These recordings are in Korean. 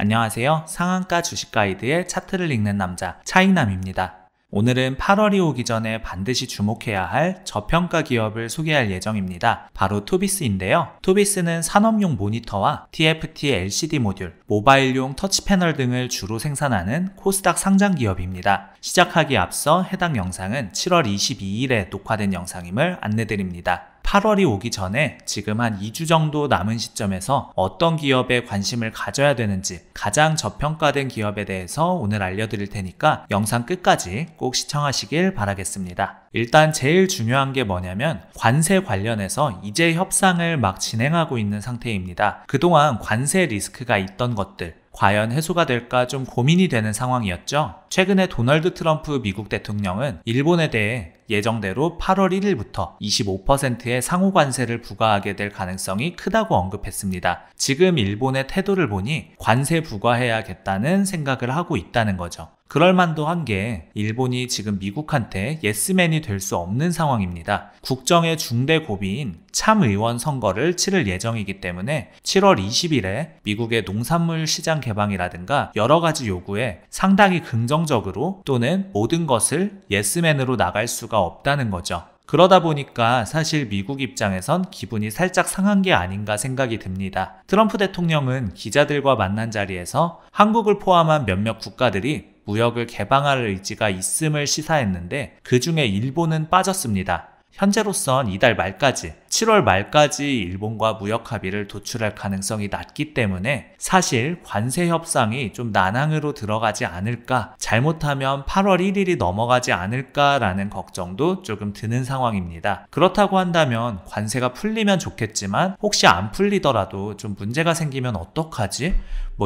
안녕하세요. 상한가 주식 가이드의 차트를 읽는 남자 차익남입니다. 오늘은 8월이 오기 전에 반드시 주목해야 할 저평가 기업을 소개할 예정입니다. 바로 투비스인데요. 투비스는 산업용 모니터와 TFT LCD 모듈, 모바일용 터치 패널 등을 주로 생산하는 코스닥 상장 기업입니다. 시작하기에 앞서 해당 영상은 7월 22일에 녹화된 영상임을 안내드립니다. 8월이 오기 전에 지금 한 2주 정도 남은 시점에서 어떤 기업에 관심을 가져야 되는지 가장 저평가된 기업에 대해서 오늘 알려드릴 테니까 영상 끝까지 꼭 시청하시길 바라겠습니다. 일단 제일 중요한 게 뭐냐면 관세 관련해서 이제 협상을 막 진행하고 있는 상태입니다. 그동안 관세 리스크가 있던 것들 과연 해소가 될까 좀 고민이 되는 상황이었죠. 최근에 도널드 트럼프 미국 대통령은 일본에 대해 예정대로 8월 1일부터 25%의 상호 관세를 부과하게 될 가능성이 크다고 언급했습니다. 지금 일본의 태도를 보니 관세 부과해야겠다는 생각을 하고 있다는 거죠. 그럴만도 한 게 일본이 지금 미국한테 예스맨이 될 수 없는 상황입니다. 국정의 중대 고비인 참의원 선거를 치를 예정이기 때문에 7월 20일에 미국의 농산물 시장 개방이라든가 여러 가지 요구에 상당히 긍정적으로 또는 모든 것을 예스맨으로 나갈 수가 없다는 거죠. 그러다 보니까 사실 미국 입장에선 기분이 살짝 상한 게 아닌가 생각이 듭니다. 트럼프 대통령은 기자들과 만난 자리에서 한국을 포함한 몇몇 국가들이 무역을 개방할 의지가 있음을 시사했는데 그 중에 일본은 빠졌습니다. 현재로선 이달 말까지 7월 말까지 일본과 무역 합의를 도출할 가능성이 낮기 때문에 사실 관세 협상이 좀 난항으로 들어가지 않을까, 잘못하면 8월 1일이 넘어가지 않을까라는 걱정도 조금 드는 상황입니다. 그렇다고 한다면 관세가 풀리면 좋겠지만 혹시 안 풀리더라도 좀 문제가 생기면 어떡하지?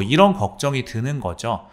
이런 걱정이 드는 거죠.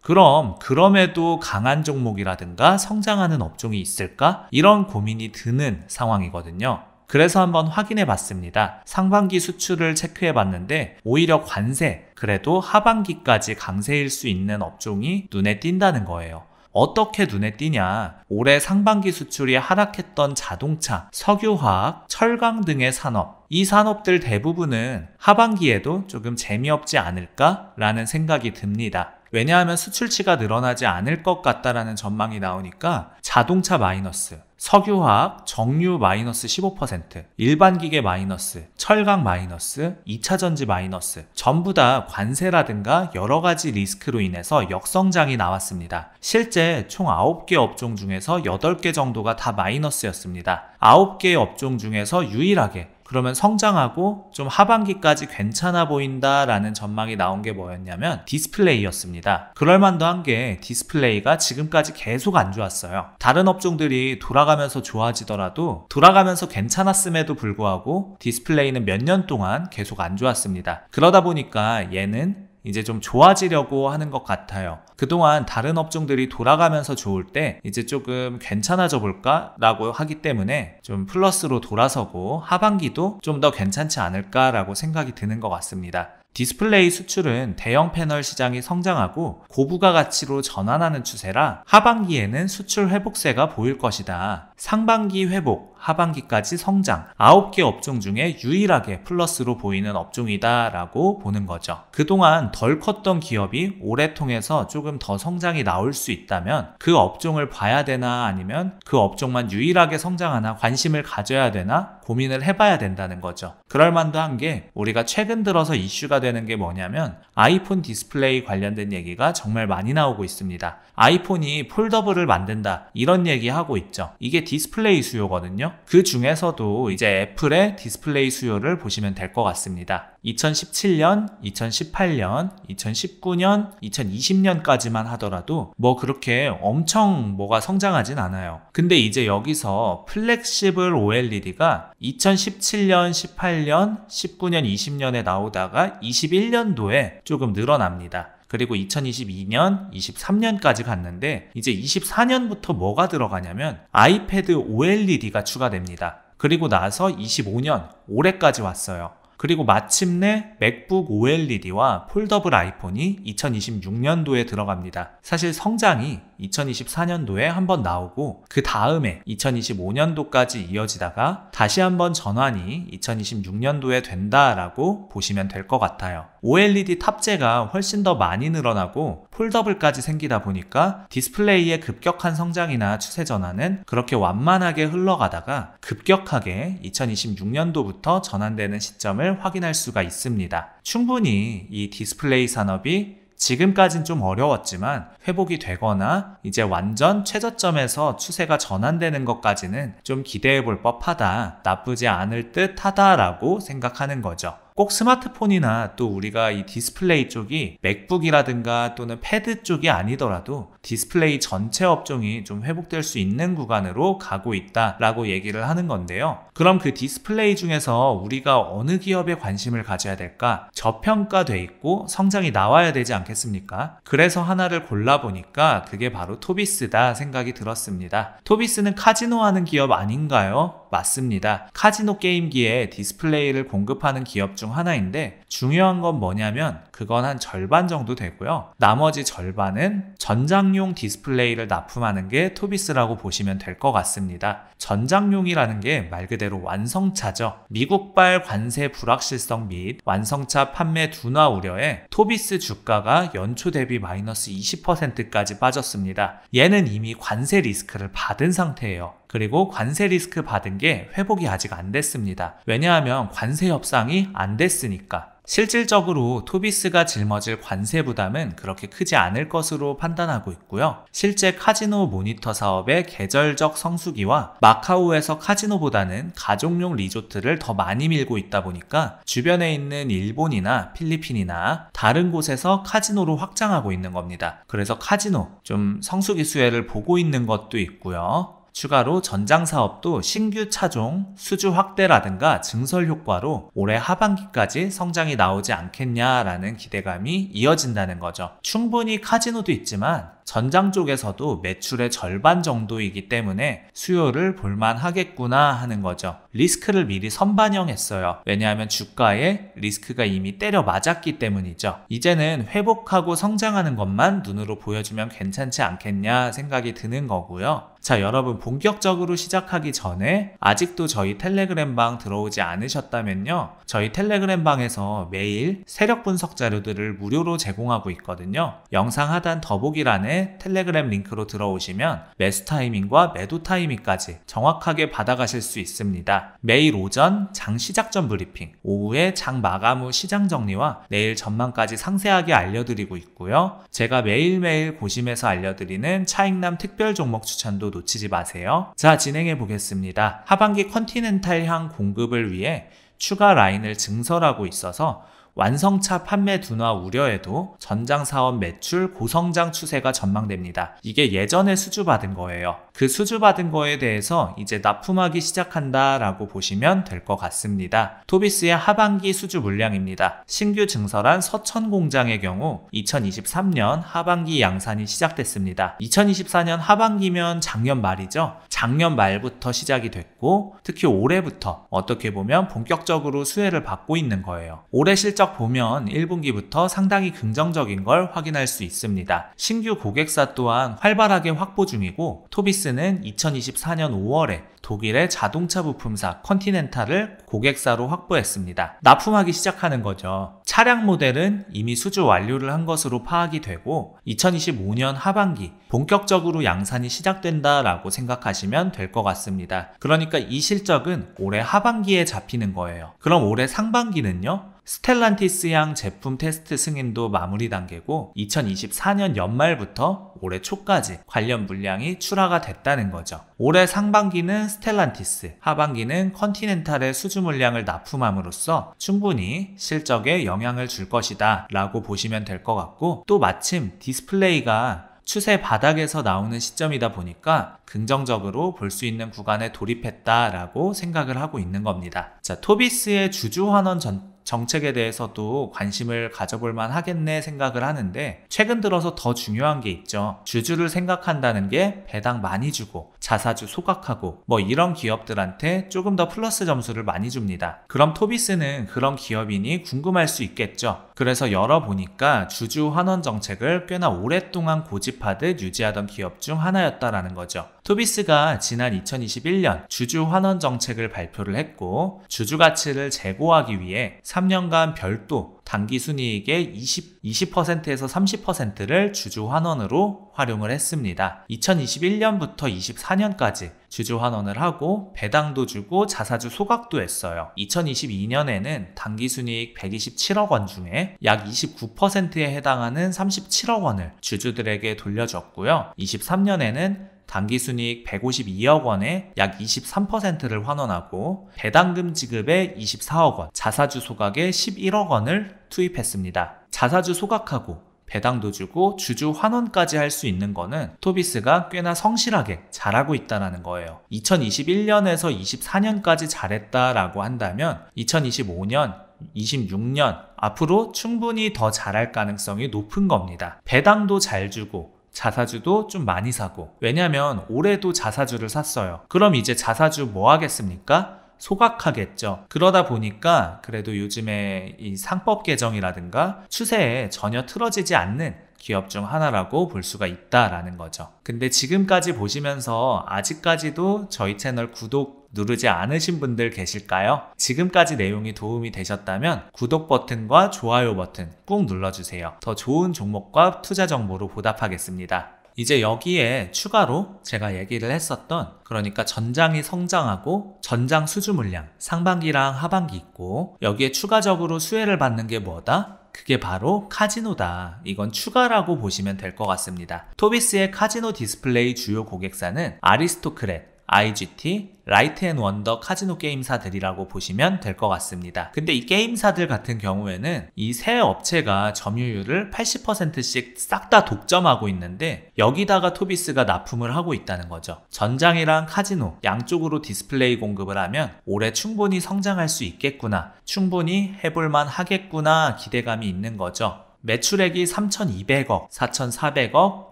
그럼에도 강한 종목이라든가 성장하는 업종이 있을까? 이런 고민이 드는 상황이거든요. 그래서 한번 확인해 봤습니다. 상반기 수출을 체크해 봤는데 오히려 관세, 그래도 하반기까지 강세일 수 있는 업종이 눈에 띈다는 거예요. 어떻게 눈에 띄냐? 올해 상반기 수출이 하락했던 자동차, 석유화학, 철강 등의 산업, 이 산업들 대부분은 하반기에도 조금 재미없지 않을까라는 생각이 듭니다. 왜냐하면 수출치가 늘어나지 않을 것 같다라는 전망이 나오니까 자동차 마이너스, 석유화학, 정유 마이너스 15%, 일반기계 마이너스, 철강 마이너스, 2차전지 마이너스, 전부 다 관세라든가 여러 가지 리스크로 인해서 역성장이 나왔습니다. 실제 총 9개 업종 중에서 8개 정도가 다 마이너스였습니다. 9개의 업종 중에서 유일하게 그러면 성장하고 좀 하반기까지 괜찮아 보인다라는 전망이 나온 게 뭐였냐면 디스플레이였습니다. 그럴만도 한 게 디스플레이가 지금까지 계속 안 좋았어요. 다른 업종들이 돌아가면서 좋아지더라도 돌아가면서 괜찮았음에도 불구하고 디스플레이는 몇 년 동안 계속 안 좋았습니다. 그러다 보니까 얘는 이제 좀 좋아지려고 하는 것 같아요. 그동안 다른 업종들이 돌아가면서 좋을 때 이제 조금 괜찮아져 볼까? 라고 하기 때문에 좀 플러스로 돌아서고 하반기도 좀 더 괜찮지 않을까? 라고 생각이 드는 것 같습니다. 디스플레이 수출은 대형 패널 시장이 성장하고 고부가 가치로 전환하는 추세라 하반기에는 수출 회복세가 보일 것이다. 상반기 회복, 하반기까지 성장, 9개 업종 중에 유일하게 플러스로 보이는 업종이다 라고 보는 거죠. 그동안 덜 컸던 기업이 올해 통해서 조금 더 성장이 나올 수 있다면 그 업종을 봐야 되나 아니면 그 업종만 유일하게 성장하나 관심을 가져야 되나 고민을 해봐야 된다는 거죠. 그럴만도 한 게 우리가 최근 들어서 이슈가 되는 게 뭐냐면 아이폰 디스플레이 관련된 얘기가 정말 많이 나오고 있습니다. 아이폰이 폴더블을 만든다 이런 얘기하고 있죠. 이게 디스플레이 수요거든요. 그 중에서도 이제 애플의 디스플레이 수요를 보시면 될 것 같습니다. 2017년, 2018년, 2019년, 2020년까지만 하더라도 그렇게 엄청 뭐가 성장하진 않아요. 근데 이제 여기서 플렉시블 OLED가 2017년, 18년, 19년, 20년에 나오다가 21년도에 조금 늘어납니다. 그리고 2022년, 23년까지 갔는데 이제 24년부터 뭐가 들어가냐면 아이패드 OLED가 추가됩니다. 그리고 나서 25년, 올해까지 왔어요. 그리고 마침내 맥북 OLED와 폴더블 아이폰이 2026년도에 들어갑니다. 사실 성장이 2024년도에 한번 나오고 그 다음에 2025년도까지 이어지다가 다시 한번 전환이 2026년도에 된다라고 보시면 될 것 같아요. OLED 탑재가 훨씬 더 많이 늘어나고 폴더블까지 생기다 보니까 디스플레이의 급격한 성장이나 추세 전환은 그렇게 완만하게 흘러가다가 급격하게 2026년도부터 전환되는 시점을 확인할 수가 있습니다. 충분히 이 디스플레이 산업이 지금까진 좀 어려웠지만 회복이 되거나 이제 완전 최저점에서 추세가 전환되는 것까지는 좀 기대해 볼 법하다, 나쁘지 않을 듯 하다라고 생각하는 거죠. 꼭 스마트폰이나 또 우리가 이 디스플레이 쪽이 맥북이라든가 또는 패드 쪽이 아니더라도 디스플레이 전체 업종이 좀 회복될 수 있는 구간으로 가고 있다라고 얘기를 하는 건데요. 그럼 그 디스플레이 중에서 우리가 어느 기업에 관심을 가져야 될까? 저평가돼 있고 성장이 나와야 되지 않겠습니까? 그래서 하나를 골라보니까 그게 바로 토비스다 생각이 들었습니다. 토비스는 카지노 하는 기업 아닌가요? 맞습니다. 카지노 게임기에 디스플레이를 공급하는 기업 중 하나인데 중요한 건 뭐냐면 그건 한 절반 정도 되고요. 나머지 절반은 전장용 디스플레이를 납품하는 게 토비스라고 보시면 될 것 같습니다. 전장용이라는 게 말 그대로 완성차죠. 미국발 관세 불확실성 및 완성차 판매 둔화 우려에 토비스 주가가 연초 대비 마이너스 20%까지 빠졌습니다. 얘는 이미 관세 리스크를 받은 상태예요. 그리고 관세 리스크 받은 게 회복이 아직 안 됐습니다. 왜냐하면 관세 협상이 안 됐으니까. 실질적으로 토비스가 짊어질 관세 부담은 그렇게 크지 않을 것으로 판단하고 있고요. 실제 카지노 모니터 사업의 계절적 성수기와 마카오에서 카지노보다는 가족용 리조트를 더 많이 밀고 있다 보니까 주변에 있는 일본이나 필리핀이나 다른 곳에서 카지노로 확장하고 있는 겁니다. 그래서 카지노 좀 성수기 수혜를 보고 있는 것도 있고요. 추가로 전장 사업도 신규 차종 수주 확대라든가 증설 효과로 올해 하반기까지 성장이 나오지 않겠냐라는 기대감이 이어진다는 거죠. 충분히 카지노도 있지만 전장 쪽에서도 매출의 절반 정도이기 때문에 수요를 볼만 하겠구나 하는 거죠. 리스크를 미리 선반영했어요. 왜냐하면 주가에 리스크가 이미 때려 맞았기 때문이죠. 이제는 회복하고 성장하는 것만 눈으로 보여주면 괜찮지 않겠냐 생각이 드는 거고요. 자, 여러분 본격적으로 시작하기 전에 아직도 저희 텔레그램 방 들어오지 않으셨다면요. 저희 텔레그램 방에서 매일 세력 분석 자료들을 무료로 제공하고 있거든요. 영상 하단 더보기란에 텔레그램 링크로 들어오시면 매수 타이밍과 매도 타이밍까지 정확하게 받아가실 수 있습니다. 매일 오전 장 시작 전 브리핑, 오후에 장 마감 후 시장 정리와 내일 전망까지 상세하게 알려드리고 있고요. 제가 매일매일 고심해서 알려드리는 차익남 특별 종목 추천도 놓치지 마세요. 자, 진행해 보겠습니다. 하반기 컨티넨탈향 공급을 위해 추가 라인을 증설하고 있어서 완성차 판매 둔화 우려에도 전장 사업 매출 고성장 추세가 전망됩니다. 이게 예전에 수주받은 거예요. 그 수주받은 거에 대해서 이제 납품하기 시작한다라고 보시면 될 것 같습니다. 토비스의 하반기 수주 물량입니다. 신규 증설한 서천 공장의 경우 2023년 하반기 양산이 시작됐습니다. 2024년 하반기면 작년 말이죠. 작년 말부터 시작이 됐고 특히 올해부터 어떻게 보면 본격적으로 수혜를 받고 있는 거예요. 올해 실적 보면 1분기부터 상당히 긍정적인 걸 확인할 수 있습니다. 신규 고객사 또한 활발하게 확보 중이고 토비스는 2024년 5월에 독일의 자동차 부품사 컨티넨탈을 고객사로 확보했습니다. 납품하기 시작하는 거죠. 차량 모델은 이미 수주 완료를 한 것으로 파악이 되고 2025년 하반기 본격적으로 양산이 시작된다라고 생각하시면 될 것 같습니다. 그러니까 이 실적은 올해 하반기에 잡히는 거예요. 그럼 올해 상반기는요? 스텔란티스향 제품 테스트 승인도 마무리 단계고 2024년 연말부터 올해 초까지 관련 물량이 출하가 됐다는 거죠. 올해 상반기는 스텔란티스, 하반기는 컨티넨탈의 수주 물량을 납품함으로써 충분히 실적에 영향을 줄 것이다 라고 보시면 될 것 같고 또 마침 디스플레이가 추세 바닥에서 나오는 시점이다 보니까 긍정적으로 볼 수 있는 구간에 돌입했다라고 생각을 하고 있는 겁니다. 자, 토비스의 주주환원 정책에 대해서도 관심을 가져볼 만 하겠네 생각을 하는데 최근 들어서 더 중요한 게 있죠. 주주를 생각한다는 게 배당 많이 주고 자사주 소각하고 뭐 이런 기업들한테 조금 더 플러스 점수를 많이 줍니다. 그럼 토비스는 그런 기업이니 궁금할 수 있겠죠. 그래서 열어보니까 주주 환원 정책을 꽤나 오랫동안 고집하듯 유지하던 기업 중 하나였다라는 거죠. 투비스가 지난 2021년 주주 환원 정책을 발표를 했고, 주주 가치를 제고하기 위해 3년간 별도 당기순이익의 20%에서 30%를 주주 환원으로 활용을 했습니다. 2021년부터 24년까지 주주 환원을 하고 배당도 주고 자사주 소각도 했어요. 2022년에는 당기순이익 127억 원 중에 약 29%에 해당하는 37억 원을 주주들에게 돌려줬고요. 23년에는 당기순이익 152억 원에 약 23%를 환원하고 배당금 지급에 24억 원, 자사주 소각에 11억 원을 투입했습니다. 자사주 소각하고 배당도 주고 주주 환원까지 할 수 있는 거는 토비스가 꽤나 성실하게 잘하고 있다는 거예요. 2021년에서 24년까지 잘했다라고 한다면 2025년, 26년 앞으로 충분히 더 잘할 가능성이 높은 겁니다. 배당도 잘 주고 자사주도 좀 많이 사고, 왜냐면 올해도 자사주를 샀어요. 그럼 이제 자사주 뭐 하겠습니까? 소각하겠죠. 그러다 보니까 그래도 요즘에 이 상법 개정이라든가 추세에 전혀 틀어지지 않는 기업 중 하나라고 볼 수가 있다라는 거죠. 근데 지금까지 보시면서 아직까지도 저희 채널 구독 누르지 않으신 분들 계실까요? 지금까지 내용이 도움이 되셨다면 구독 버튼과 좋아요 버튼 꾹 눌러주세요. 더 좋은 종목과 투자 정보로 보답하겠습니다. 이제 여기에 추가로 제가 얘기를 했었던, 그러니까 전장이 성장하고 전장 수주 물량 상반기랑 하반기 있고, 여기에 추가적으로 수혜를 받는 게 뭐다? 그게 바로 카지노다. 이건 추가라고 보시면 될 것 같습니다. 토비스의 카지노 디스플레이 주요 고객사는 아리스토크렛, IGT, 라이트앤원더 카지노 게임사들이라고 보시면 될 것 같습니다. 근데 이 게임사들 같은 경우에는 이 세 업체가 점유율을 80%씩 싹 다 독점하고 있는데, 여기다가 토비스가 납품을 하고 있다는 거죠. 전장이랑 카지노 양쪽으로 디스플레이 공급을 하면 올해 충분히 성장할 수 있겠구나, 충분히 해볼만 하겠구나 기대감이 있는 거죠. 매출액이 3,200억, 4,400억,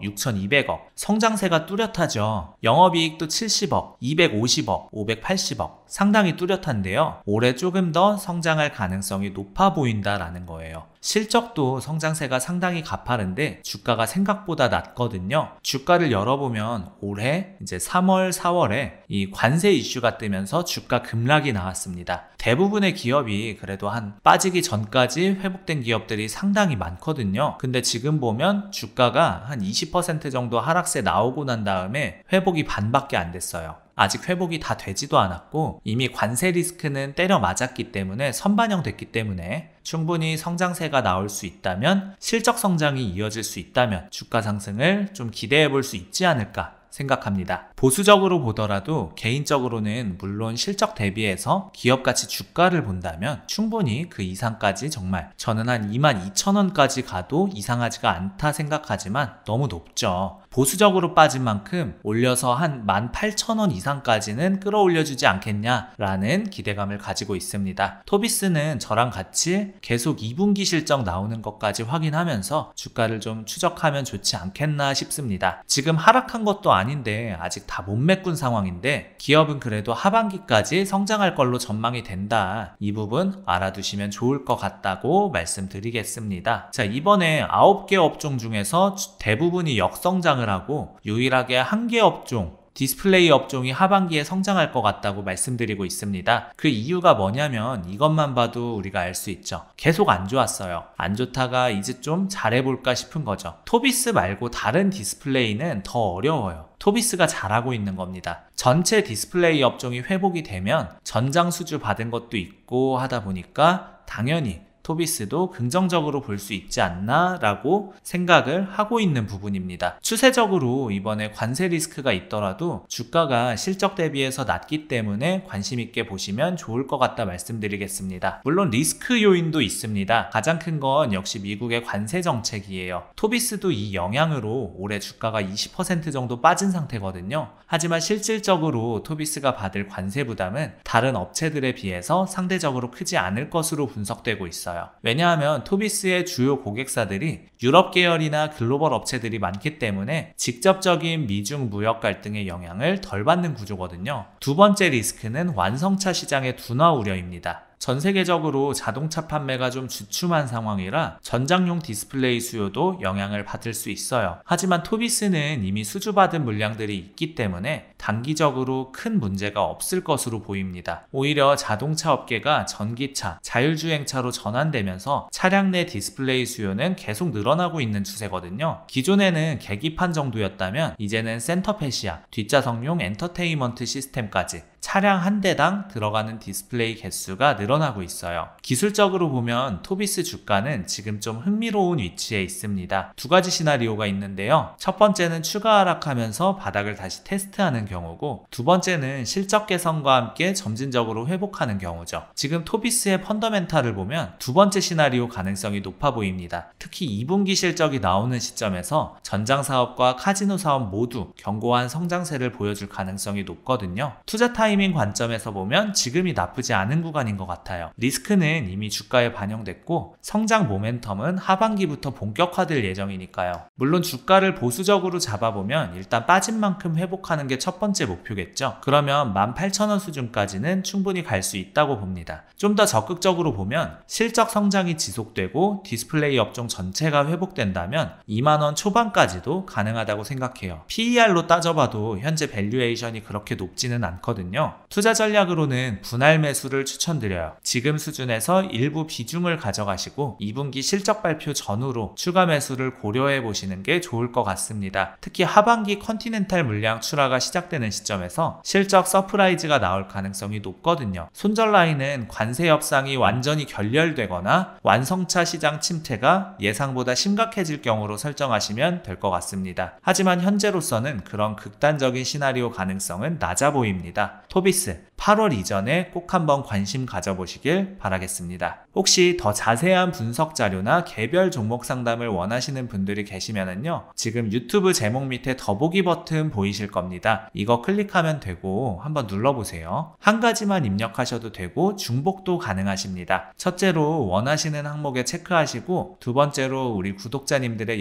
6,200억, 성장세가 뚜렷하죠. 영업이익도 70억, 250억, 580억, 상당히 뚜렷한데요. 올해 조금 더 성장할 가능성이 높아 보인다라는 거예요. 실적도 성장세가 상당히 가파른데 주가가 생각보다 낮거든요. 주가를 열어보면 올해 이제 3월, 4월에 이 관세 이슈가 뜨면서 주가 급락이 나왔습니다. 대부분의 기업이 그래도 한 빠지기 전까지 회복된 기업들이 상당히 많거든요. 근데 지금 보면 주가가 한 20% 정도 하락세 나오고 난 다음에 회복이 반밖에 안 됐어요. 아직 회복이 다 되지도 않았고, 이미 관세 리스크는 때려 맞았기 때문에 선반영됐기 때문에 충분히 성장세가 나올 수 있다면, 실적 성장이 이어질 수 있다면 주가 상승을 좀 기대해 볼 수 있지 않을까 생각합니다. 보수적으로 보더라도 개인적으로는 물론 실적 대비해서 기업가치 주가를 본다면 충분히 그 이상까지, 정말 저는 한 22,000원까지 가도 이상하지가 않다 생각하지만 너무 높죠. 보수적으로 빠진 만큼 올려서 한 18,000원 이상까지는 끌어올려주지 않겠냐라는 기대감을 가지고 있습니다. 토비스는 저랑 같이 계속 2분기 실적 나오는 것까지 확인하면서 주가를 좀 추적하면 좋지 않겠나 싶습니다. 지금 하락한 것도 아닌데 아직 다 못 메꾼 상황인데, 기업은 그래도 하반기까지 성장할 걸로 전망이 된다. 이 부분 알아두시면 좋을 것 같다고 말씀드리겠습니다. 자, 이번에 9개 업종 중에서 대부분이 역성장을 하고 유일하게 1개 업종, 디스플레이 업종이 하반기에 성장할 것 같다고 말씀드리고 있습니다. 그 이유가 뭐냐면 이것만 봐도 우리가 알 수 있죠. 계속 안 좋았어요. 안 좋다가 이제 좀 잘해볼까 싶은 거죠. 토비스 말고 다른 디스플레이는 더 어려워요. 토비스가 잘하고 있는 겁니다. 전체 디스플레이 업종이 회복이 되면 전장 수주 받은 것도 있고 하다 보니까 당연히 토비스도 긍정적으로 볼 수 있지 않나 라고 생각을 하고 있는 부분입니다. 추세적으로 이번에 관세 리스크가 있더라도 주가가 실적 대비해서 낮기 때문에 관심 있게 보시면 좋을 것 같다 말씀드리겠습니다. 물론 리스크 요인도 있습니다. 가장 큰 건 역시 미국의 관세 정책이에요. 토비스도 이 영향으로 올해 주가가 20% 정도 빠진 상태거든요. 하지만 실질적으로 토비스가 받을 관세 부담은 다른 업체들에 비해서 상대적으로 크지 않을 것으로 분석되고 있어요. 왜냐하면 토비스의 주요 고객사들이 유럽 계열이나 글로벌 업체들이 많기 때문에 직접적인 미중 무역 갈등의 영향을 덜 받는 구조거든요. 두 번째 리스크는 완성차 시장의 둔화 우려입니다. 전 세계적으로 자동차 판매가 좀 주춤한 상황이라 전장용 디스플레이 수요도 영향을 받을 수 있어요. 하지만 토비스는 이미 수주받은 물량들이 있기 때문에 단기적으로 큰 문제가 없을 것으로 보입니다. 오히려 자동차 업계가 전기차, 자율주행차로 전환되면서 차량 내 디스플레이 수요는 계속 늘어나고 있는 추세거든요. 기존에는 계기판 정도였다면 이제는 센터페시아, 뒷좌석용 엔터테인먼트 시스템까지 차량 한 대당 들어가는 디스플레이 개수가 늘어나고 있어요. 기술적으로 보면 토비스 주가는 지금 좀 흥미로운 위치에 있습니다. 두 가지 시나리오가 있는데요. 첫 번째는 추가 하락하면서 바닥을 다시 테스트하는 경우고, 두 번째는 실적 개선과 함께 점진적으로 회복하는 경우죠. 지금 토비스의 펀더멘탈을 보면 두 번째 시나리오 가능성이 높아 보입니다. 특히 2분기 실적이 나오는 시점에서 전장 사업과 카지노 사업 모두 견고한 성장세를 보여줄 가능성이 높거든요. 투자 타이밍 관점에서 보면 지금이 나쁘지 않은 구간인 것 같아요. 리스크는 이미 주가에 반영됐고 성장 모멘텀은 하반기부터 본격화될 예정이니까요. 물론 주가를 보수적으로 잡아보면 일단 빠진 만큼 회복하는 게 첫 번째 목표겠죠. 그러면 18,000원 수준까지는 충분히 갈 수 있다고 봅니다. 좀 더 적극적으로 보면 실적 성장이 지속되고 디스플레이 업종 전체가 회복된다면 2만원 초반까지도 가능하다고 생각해요. PER로 따져봐도 현재 밸류에이션이 그렇게 높지는 않거든요. 투자 전략으로는 분할 매수를 추천드려요. 지금 수준에서 일부 비중을 가져가시고 2분기 실적 발표 전후로 추가 매수를 고려해 보시는 게 좋을 것 같습니다. 특히 하반기 컨티넨탈 물량 출하가 시작되는 시점에서 실적 서프라이즈가 나올 가능성이 높거든요. 손절 라인은 관세 협상이 완전히 결렬되거나 완성차 시장 침체가 예상보다 심각해질 경우로 설정하시면 될 것 같습니다. 하지만 현재로서는 그런 극단적인 시나리오 가능성은 낮아 보입니다. 토비스 8월 이전에 꼭 한번 관심 가져보시길 바라겠습니다. 혹시 더 자세한 분석 자료나 개별 종목 상담을 원하시는 분들이 계시면은요, 지금 유튜브 제목 밑에 더보기 버튼 보이실 겁니다. 이거 클릭하면 되고 한번 눌러보세요. 한 가지만 입력하셔도 되고 중복도 가능하십니다. 첫째로 원하시는 항목에 체크하시고, 두 번째로 우리 구독자님들의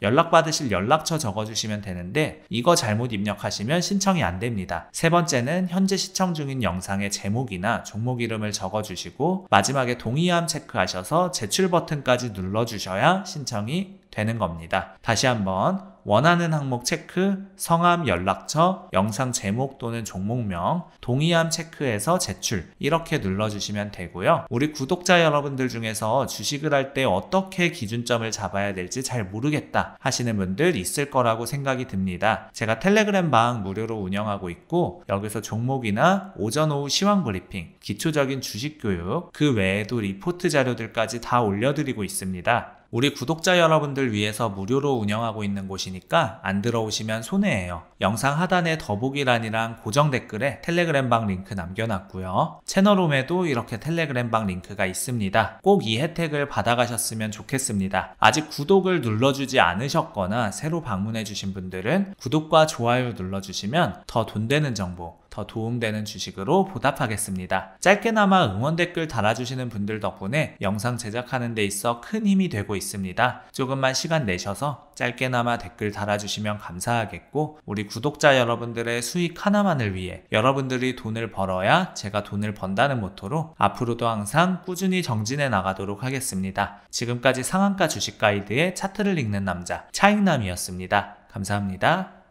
연락받으실 연락처 적어주시면 되는데 이거 잘못 입력하시면 신청이 안 됩니다. 세 번째는 현재 시청 중인 영상의 제목이나 종목 이름을 적어주시고 마지막에 동의함 체크하셔서 제출 버튼까지 눌러주셔야 신청이 되는 겁니다. 다시 한번 원하는 항목 체크, 성함, 연락처, 영상 제목 또는 종목명, 동의함 체크해서 제출 이렇게 눌러주시면 되고요. 우리 구독자 여러분들 중에서 주식을 할 때 어떻게 기준점을 잡아야 될지 잘 모르겠다 하시는 분들 있을 거라고 생각이 듭니다. 제가 텔레그램 방 무료로 운영하고 있고 여기서 종목이나 오전 오후 시황 브리핑, 기초적인 주식 교육, 그 외에도 리포트 자료들까지 다 올려드리고 있습니다. 우리 구독자 여러분들 위해서 무료로 운영하고 있는 곳이니까 안 들어오시면 손해예요. 영상 하단에 더보기란이랑 고정 댓글에 텔레그램 방 링크 남겨놨고요. 채널홈에도 이렇게 텔레그램 방 링크가 있습니다. 꼭 이 혜택을 받아가셨으면 좋겠습니다. 아직 구독을 눌러주지 않으셨거나 새로 방문해주신 분들은 구독과 좋아요 눌러주시면 더 돈 되는 정보, 더 도움되는 주식으로 보답하겠습니다. 짧게나마 응원 댓글 달아주시는 분들 덕분에 영상 제작하는 데 있어 큰 힘이 되고 있습니다. 조금만 시간 내셔서 짧게나마 댓글 달아주시면 감사하겠고, 우리 구독자 여러분들의 수익 하나만을 위해 여러분들이 돈을 벌어야 제가 돈을 번다는 모토로 앞으로도 항상 꾸준히 정진해 나가도록 하겠습니다. 지금까지 상한가 주식 가이드의 차트를 읽는 남자 차익남이었습니다. 감사합니다.